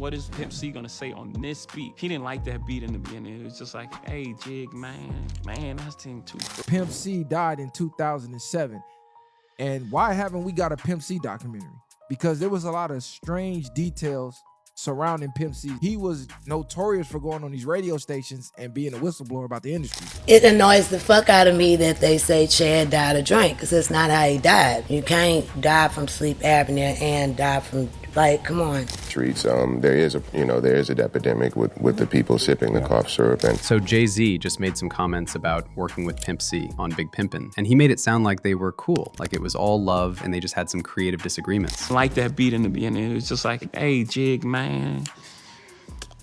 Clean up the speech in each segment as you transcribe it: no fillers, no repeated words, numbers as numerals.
what is Pimp C gonna say on this beat? He didn't like that beat in the beginning. It was just like, hey, Jig, man, that's thing too. Pimp C died in 2007. And why haven't we got a Pimp C documentary? Because there was a lot of strange details surrounding Pimp C. He was notorious for going on these radio stations and being a whistleblower about the industry. It annoys the fuck out of me that they say Chad died of drink, because that's not how he died. You can't die from sleep apnea and die from, like, come on. Streets, there is an epidemic with the people sipping the cough syrup. And so Jay-Z just made some comments about working with Pimp C on Big Pimpin', and he made it sound like they were cool, like it was all love and they just had some creative disagreements. I like that beat in the beginning. It was just like, hey, Jig, man,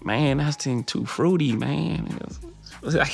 that's thing too fruity, man. Like,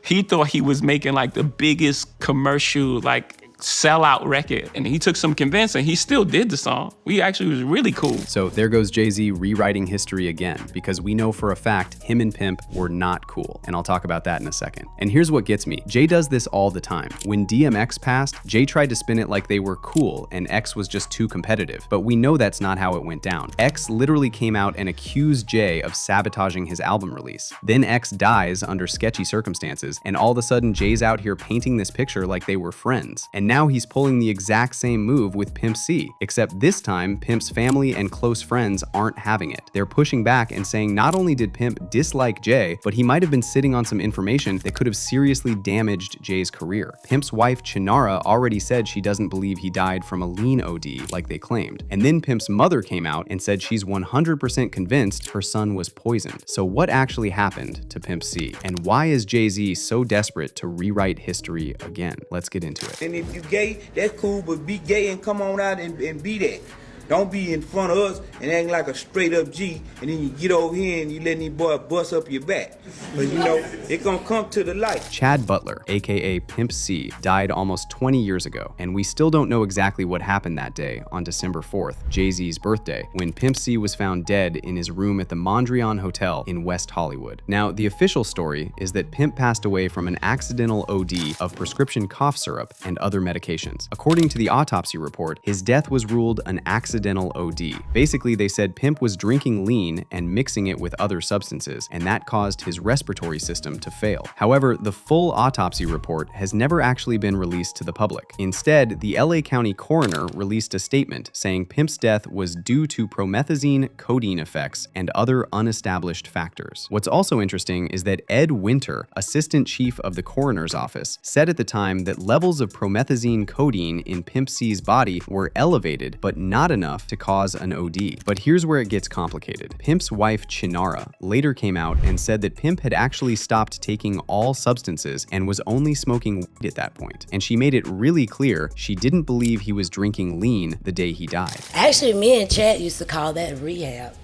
he thought he was making like the biggest commercial, like, sellout record, and he took some convincing. He still did the song. We actually was really cool. So there goes Jay-Z rewriting history again, because we know for a fact him and Pimp were not cool, and I'll talk about that in a second. And here's what gets me. Jay does this all the time. When DMX passed, Jay tried to spin it like they were cool and X was just too competitive, but we know that's not how it went down. X literally came out and accused Jay of sabotaging his album release. Then X dies under sketchy circumstances, and all of a sudden Jay's out here painting this picture like they were friends. And now he's pulling the exact same move with Pimp C, except this time Pimp's family and close friends aren't having it. They're pushing back and saying not only did Pimp dislike Jay, but he might have been sitting on some information that could have seriously damaged Jay's career. Pimp's wife Chinara already said she doesn't believe he died from a lean OD like they claimed. And then Pimp's mother came out and said she's 100% convinced her son was poisoned. So what actually happened to Pimp C? And why is Jay-Z so desperate to rewrite history again? Let's get into it. And if you gay, that's cool, but be gay and come on out and be that. Don't be in front of us and acting like a straight up G, and then you get over here and you let these boys bust up your back. But you know, it gonna come to the light. Chad Butler, aka Pimp C, died almost 20 years ago, and we still don't know exactly what happened that day on December 4th, Jay-Z's birthday, when Pimp C was found dead in his room at the Mondrian Hotel in West Hollywood. Now, the official story is that Pimp passed away from an accidental OD of prescription cough syrup and other medications. According to the autopsy report, his death was ruled an accidental OD. Basically, they said Pimp was drinking lean and mixing it with other substances, and that caused his respiratory system to fail. However, the full autopsy report has never actually been released to the public. Instead, the LA County coroner released a statement saying Pimp's death was due to promethazine codeine effects and other unestablished factors. What's also interesting is that Ed Winter, assistant chief of the coroner's office, said at the time that levels of promethazine codeine in Pimp C's body were elevated, but not enough to cause an OD. But here's where it gets complicated. Pimp's wife Chinara later came out and said that Pimp had actually stopped taking all substances and was only smoking weed at that point. And she made it really clear she didn't believe he was drinking lean the day he died. Actually, me and Chad used to call that rehab.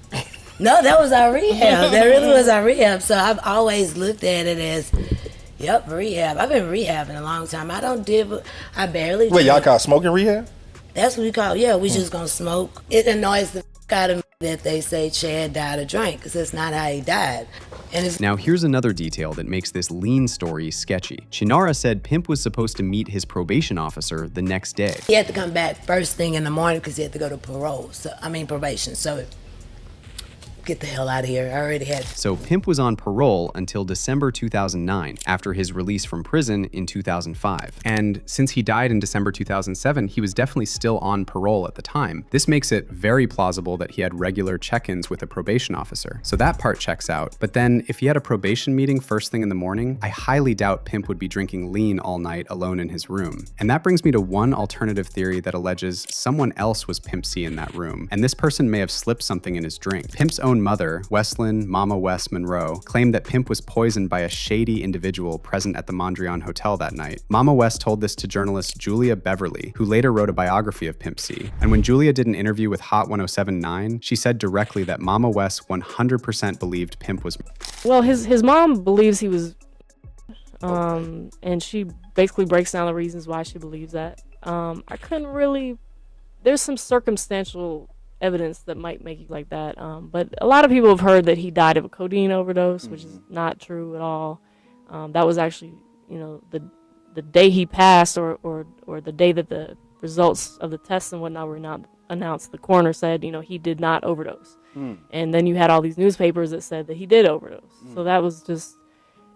No, that was our rehab. That really was our rehab. So I've always looked at it as, yep, rehab. I've been rehabbing a long time. I barely Wait, y'all call smoking rehab? That's what we call, yeah, we just gonna smoke. It annoys the fuck out of me that they say Chad died of drink, because that's not how he died. And now here's another detail that makes this lean story sketchy. Chinara said Pimp was supposed to meet his probation officer the next day. He had to come back first thing in the morning because he had to go to probation. So get the hell out of here. I already had. So Pimp was on parole until December 2009, after his release from prison in 2005. And since he died in December 2007, he was definitely still on parole at the time. This makes it very plausible that he had regular check-ins with a probation officer. So that part checks out. But then if he had a probation meeting first thing in the morning, I highly doubt Pimp would be drinking lean all night alone in his room. And that brings me to one alternative theory that alleges someone else was Pimp C in that room, and this person may have slipped something in his drink. Pimp's own mother, Westlyn Mama West Monroe, claimed that Pimp was poisoned by a shady individual present at the Mondrian Hotel that night. Mama West told this to journalist Julia Beverly, who later wrote a biography of Pimp C. And when Julia did an interview with Hot 107.9, she said directly that Mama West 100% believed Pimp was. Well, his mom believes he was, and she basically breaks down the reasons why she believes that. I couldn't really, there's some circumstantial evidence that might make you like that, but a lot of people have heard that he died of a codeine overdose, which is not true at all. That was actually, the day he passed, or the day that the results of the tests and whatnot were announced, the coroner said, he did not overdose. And then you had all these newspapers that said that he did overdose. So that was just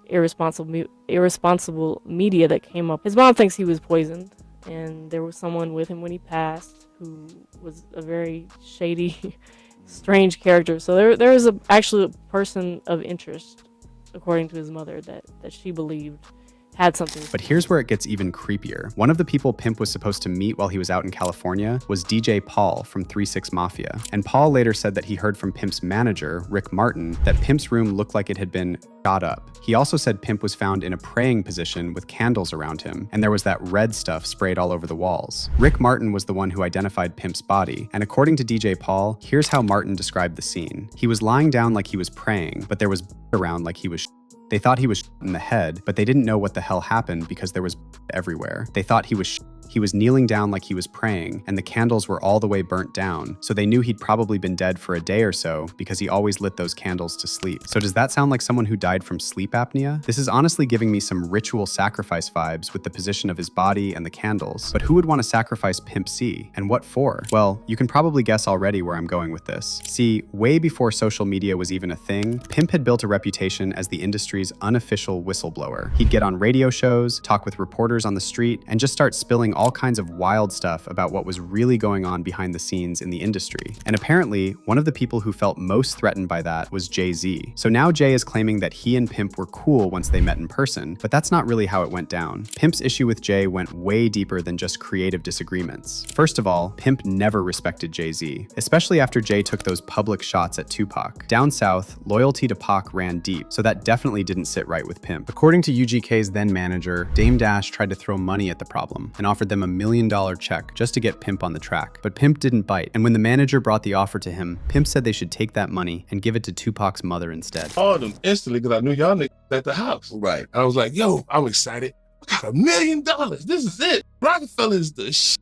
irresponsible media that came up. His mom thinks he was poisoned, and there was someone with him when he passed who was a very shady, strange character. So there was actually a person of interest, according to his mother, that she believed had something. But here's where it gets even creepier. One of the people Pimp was supposed to meet while he was out in California was DJ Paul from 3 6 Mafia. And Paul later said that he heard from Pimp's manager, Rick Martin, that Pimp's room looked like it had been shot up. He also said Pimp was found in a praying position with candles around him, and there was that red stuff sprayed all over the walls. Rick Martin was the one who identified Pimp's body, and according to DJ Paul, here's how Martin described the scene. He was lying down like he was praying, but there was around like he was. They thought he was in the head, but they didn't know what the hell happened because there was everywhere. They thought he was kneeling down like he was praying, and the candles were all the way burnt down, so they knew he'd probably been dead for a day or so because he always lit those candles to sleep. So does that sound like someone who died from sleep apnea? This is honestly giving me some ritual sacrifice vibes with the position of his body and the candles. But who would want to sacrifice Pimp C? And what for? Well, you can probably guess already where I'm going with this. See, way before social media was even a thing, Pimp had built a reputation as the industry's unofficial whistleblower. He'd get on radio shows, talk with reporters on the street, and just start spilling all kinds of wild stuff about what was really going on behind the scenes in the industry. And apparently, one of the people who felt most threatened by that was Jay-Z. So now Jay is claiming that he and Pimp were cool once they met in person, but that's not really how it went down. Pimp's issue with Jay went way deeper than just creative disagreements. First of all, Pimp never respected Jay-Z, especially after Jay took those public shots at Tupac. Down south, loyalty to Pac ran deep, so that definitely didn't sit right with Pimp. According to UGK's then manager, Dame Dash tried to throw money at the problem and offered them $1 million check just to get Pimp on the track. But Pimp didn't bite, and when the manager brought the offer to him, Pimp said they should take that money and give it to Tupac's mother instead. Called them instantly because I knew y'all niggas at the house. Right. I was like, yo, I'm excited. I got $1 million. This is it. Rockefeller's the shit.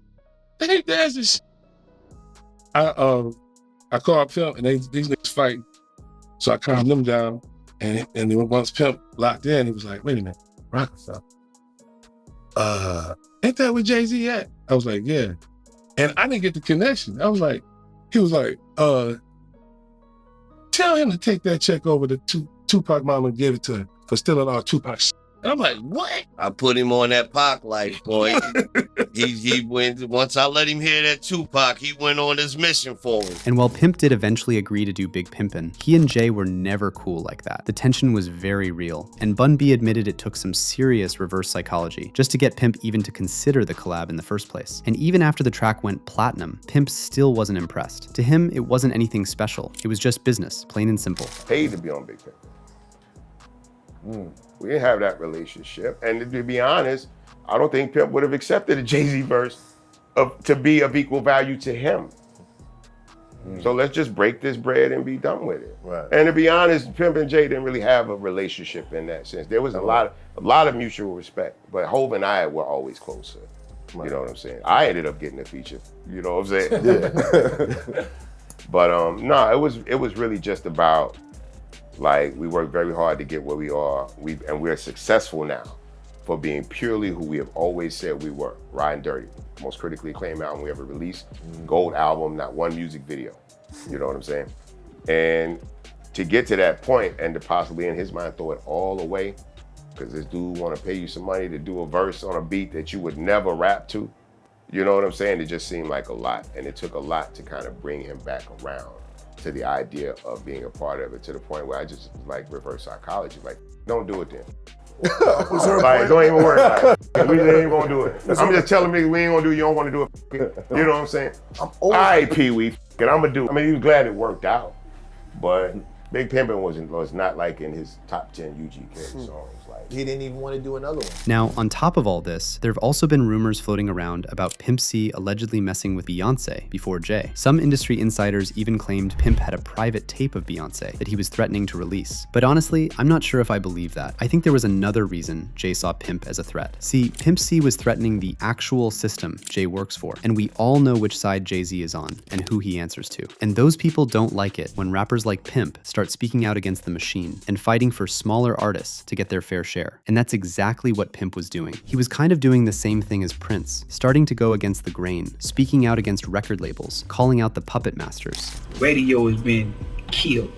Ain't that's the shit. I called Pimp and these niggas fighting. So I calmed them down. And then once Pimp locked in, he was like, wait a minute, Rockefeller. Ain't that where Jay-Z at? I was like, yeah. And I didn't get the connection. I was like, he was like, tell him to take that check over to Tupac mama and give it to him for stealing our Tupac shit. And I'm like, what? I put him on that Pac life, boy. he went, once I let him hear that Tupac, he went on his mission for him. And while Pimp did eventually agree to do Big Pimpin', he and Jay were never cool like that. The tension was very real, and Bun B admitted it took some serious reverse psychology just to get Pimp even to consider the collab in the first place. And even after the track went platinum, Pimp still wasn't impressed. To him, it wasn't anything special. It was just business, plain and simple. Paid to be on Big Pimpin'. We didn't have that relationship. And to be honest, I don't think Pimp would have accepted a Jay-Z verse to be of equal value to him. So let's just break this bread and be done with it. Right. And to be honest, Pimp and Jay didn't really have a relationship in that sense. There was a lot of mutual respect, but Hov and I were always closer. Right. You know what I'm saying? I ended up getting a feature. You know what I'm saying? Yeah. But no, it was really just about, like, we worked very hard to get where we are, and we're successful now for being purely who we have always said we were, Riding Dirty. Most critically acclaimed album we ever released, gold album, not one music video. You know what I'm saying? And to get to that point and to possibly in his mind throw it all away, because this dude want to pay you some money to do a verse on a beat that you would never rap to, you know what I'm saying? It just seemed like a lot, and it took a lot to kind of bring him back around to the idea of being a part of it, to the point where I just like reverse psychology, like, don't do it then. Like, don't even worry about it. We ain't even gonna do it. I'm just telling me we ain't gonna do it, you don't wanna do it. You know what I'm saying? All right, Pee Wee, and I'm gonna do it. I mean, he was glad it worked out, but Big Pimpin' was not like in his top 10 UGK songs. Like, He didn't even want to do another one. Now, on top of all this, there have also been rumors floating around about Pimp C allegedly messing with Beyonce before Jay. Some industry insiders even claimed Pimp had a private tape of Beyonce that he was threatening to release. But honestly, I'm not sure if I believe that. I think there was another reason Jay saw Pimp as a threat. See, Pimp C was threatening the actual system Jay works for, and we all know which side Jay-Z is on and who he answers to. And those people don't like it when rappers like Pimp start start speaking out against the machine and fighting for smaller artists to get their fair share. And that's exactly what Pimp was doing. He was kind of doing the same thing as Prince, starting to go against the grain, speaking out against record labels, calling out the puppet masters. Radio has been killed.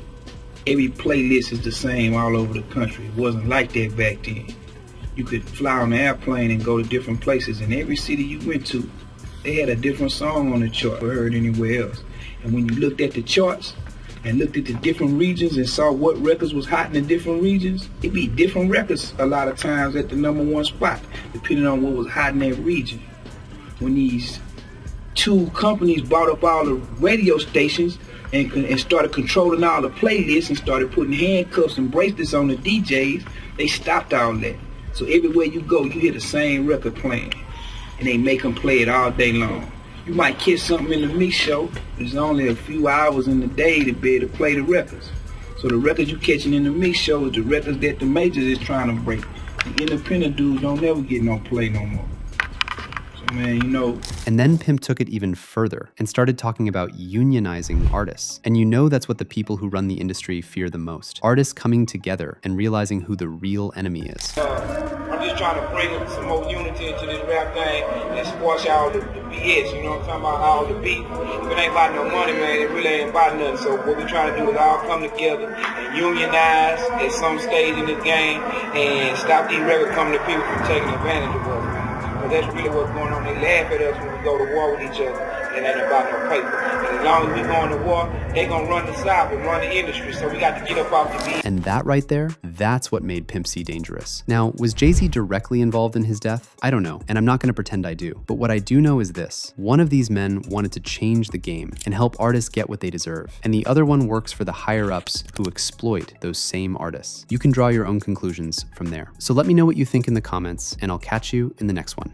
Every playlist is the same all over the country. It wasn't like that back then. You could fly on an airplane and go to different places. In every city you went to, they had a different song on the chart or heard anywhere else. And when you looked at the charts and looked at the different regions and saw what records was hot in the different regions, it'd be different records a lot of times at the #1 spot, depending on what was hot in that region. When these two companies bought up all the radio stations and started controlling all the playlists and started putting handcuffs and bracelets on the DJs, they stopped all that. So everywhere you go, you hear the same record playing, and they make them play it all day long. You might catch something in the mix show, but there's only a few hours in the day to be able to play the records. So the records you catching in the mix show is the records that the majors is trying to break. The independent dudes don't never get no play no more. So man, you know. And then Pimp took it even further and started talking about unionizing artists. And you know that's what the people who run the industry fear the most. Artists coming together and realizing who the real enemy is. I'm just trying to bring some more unity into this rap thing and squash all the BS, you know what I'm talking about, all the beef. If it ain't about no money, man, it really ain't about nothing. So what we trying to do is all come together and unionize at some stage in this game and stop these record company people from taking advantage of us, man. But that's really what's going on. They laugh at us when we go to war with each other. It ain't about no paper. And as long as we going to war, they gonna run the South and run the industry. So we got to get up off the beat. And that right there, that's what made Pimp C dangerous. Now, was Jay-Z directly involved in his death? I don't know, and I'm not gonna pretend I do. But what I do know is this: one of these men wanted to change the game and help artists get what they deserve. And the other one works for the higher-ups who exploit those same artists. You can draw your own conclusions from there. So let me know what you think in the comments, and I'll catch you in the next one.